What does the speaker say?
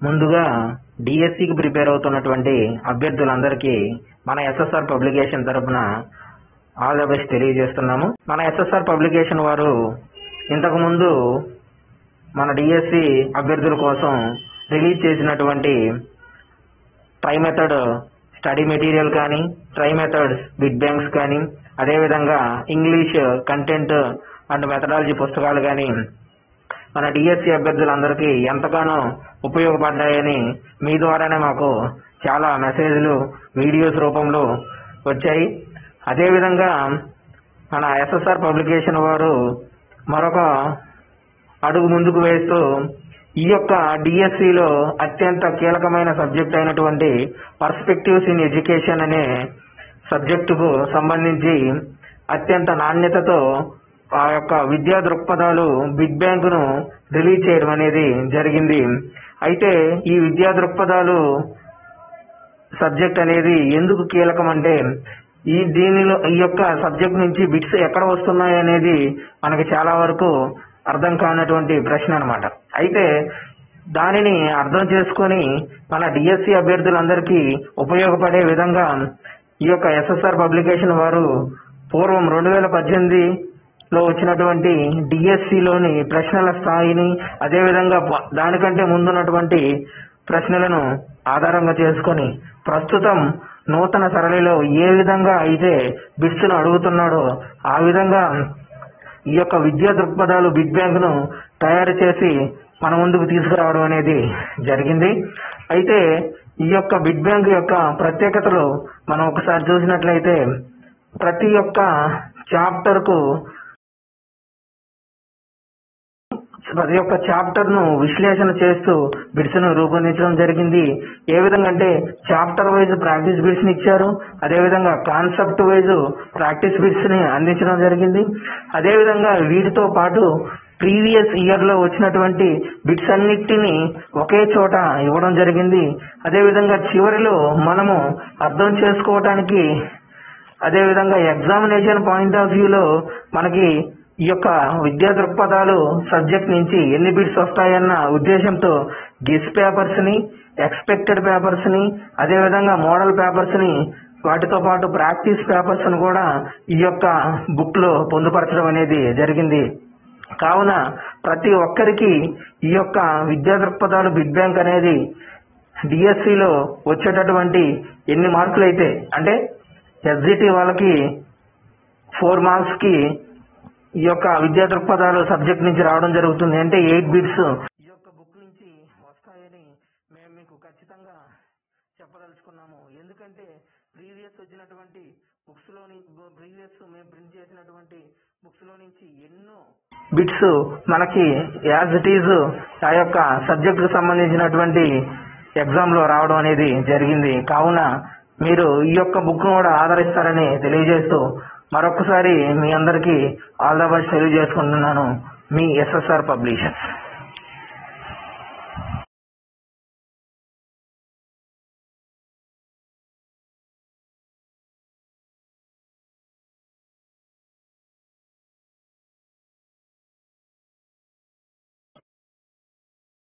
ముందుగా డిఎస్సికి ప్రిపేర్ అవుతున్నటువంటి అభ్యర్థులందరికీ మన ఎస్ఎస్ఆర్ పబ్లికేషన్ తరపున ఆల్ ద బెస్ట్ తెలియజేస్తున్నాము. మన ఎస్ఎస్ఆర్ పబ్లికేషన్ వారు ఇంతకుముందు మన డిఎస్సి అభ్యర్థుల కోసం రిలీజ్ చేసినటువంటి ట్రై మెథడ్ స్టడీ మెటీరియల్ కానీ, ట్రై మెథడ్స్ బిట్ బ్యాంక్స్ కానీ, అదేవిధంగా ఇంగ్లీష్ కంటెంట్ అండ్ మెథడాలజీ పుస్తకాలు కానీ మన డిఎస్సి అభ్యర్థులందరికీ ఎంతగానో ఉపయోగపడ్డాయని మీ ద్వారానే మాకు చాలా మెసేజ్లు వీడియోస్ రూపంలో వచ్చాయి. అదేవిధంగా మన ఎస్ఎస్ఆర్ పబ్లికేషన్ వారు మరొక అడుగు ముందుకు వేస్తూ ఈ యొక్క డిఎస్సిలో అత్యంత కీలకమైన సబ్జెక్ట్ అయినటువంటి పర్స్పెక్టివ్స్ ఇన్ ఎడ్యుకేషన్ అనే సబ్జెక్టుకు సంబంధించి అత్యంత నాణ్యతతో ఆ యొక్క విద్యా దృక్పథాలు బిగ్ బ్యాంకును రిలీజ్ చేయడం అనేది జరిగింది. అయితే ఈ విద్యా దృక్పథాలు సబ్జెక్ట్ అనేది ఎందుకు కీలకం అంటే దీనిలో ఈ యొక్క సబ్జెక్ట్ నుంచి బిట్స్ ఎక్కడ వస్తున్నాయి అనేది మనకి చాలా వరకు అర్థం కానటువంటి ప్రశ్న అన్నమాట. అయితే దానిని అర్థం చేసుకొని మన డిఎస్సి అభ్యర్థులందరికీ ఉపయోగపడే విధంగా ఈ యొక్క ఎస్ఎస్ఆర్ పబ్లికేషన్ వారు పూర్వం 2018లో వచ్చినటువంటి డిఎస్సిలోని ప్రశ్నల స్థాయిని, అదేవిధంగా దానికంటే ముందున్నటువంటి ప్రశ్నలను ఆధారంగా చేసుకొని ప్రస్తుతం నూతన సరళిలో ఏ విధంగా అయితే బిట్స్ను అడుగుతున్నాడో ఆ విధంగా ఈ యొక్క విద్యా దృక్పథాలు బిగ్ బ్యాంక్ను తయారు చేసి మన ముందుకు తీసుకురావడం అనేది జరిగింది. అయితే ఈ యొక్క బిగ్ బ్యాంక్ యొక్క ప్రత్యేకతలు మనం ఒకసారి చూసినట్లయితే ప్రతి ఒక్క చాప్టర్ ను విశ్లేషణ చేస్తూ బిట్స్ ను రూపొందించడం జరిగింది. ఏ విధంగా అంటే చాప్టర్ వైజ్ ప్రాక్టీస్ బిట్స్ ని ఇచ్చారు, అదేవిధంగా కాన్సెప్ట్ వైజ్ ప్రాక్టీస్ బిట్స్ ని అందించడం జరిగింది. అదేవిధంగా వీటితో పాటు ప్రీవియస్ ఇయర్ లో వచ్చినటువంటి బిట్స్ అన్నిటిని ఒకే చోట ఇవ్వడం జరిగింది. అదేవిధంగా చివరిలో మనము అర్థం చేసుకోవటానికి, అదేవిధంగా ఎగ్జామినేషన్ పాయింట్ ఆఫ్ వ్యూలో మనకి ఈ యొక్క విద్యా దృక్పథాలు సబ్జెక్ట్ నుంచి ఎన్ని బిట్స్ వస్తాయన్న ఉద్దేశంతో గెస్ పేపర్స్ ని, ఎక్స్పెక్టెడ్ పేపర్స్ ని, అదేవిధంగా మోడల్ పేపర్స్ ని, వాటితో పాటు ప్రాక్టీస్ పేపర్స్ ను కూడా ఈ యొక్క బుక్ లో పొందుపరచడం అనేది జరిగింది. కావున ప్రతి ఒక్కరికి ఈ యొక్క విద్యా దృక్పథాలు బిగ్ బ్యాంక్ అనేది డిఎస్సిలో వచ్చేటటువంటి ఎన్ని మార్కులు అయితే, అంటే ఎస్జిటి వాళ్ళకి 4 మార్క్స్ కి ఈ యొక్క విద్యా దృక్పథాలు సబ్జెక్ట్ నుంచి రావడం జరుగుతుంది. అంటే 8 బిట్స్ ఈ యొక్క బుక్ నుంచి వస్తాయని మేము మీకు ఖచ్చితంగా చెప్పదలుచుకున్నాము. ఎందుకంటే ప్రీవియస్ వచ్చినటువంటి మేము ప్రింట్ చేసినటువంటి బుక్స్ లో నుంచి ఎన్నో బిట్స్ మనకి యాజ్ ఇట్ ఈజ్ ఆ యొక్క సబ్జెక్ట్ కు సంబంధించినటువంటి ఎగ్జామ్ లో రావడం అనేది జరిగింది. కావున మీరు ఈ యొక్క బుక్ ను కూడా ఆదరిస్తారని తెలియజేస్తూ మరొకసారి మీ అందరికీ ఆల్ ద బెస్ట్ తెలియజేసుకుంటున్నాను. మీ ఎస్ఎస్ఆర్ పబ్లిషర్స్.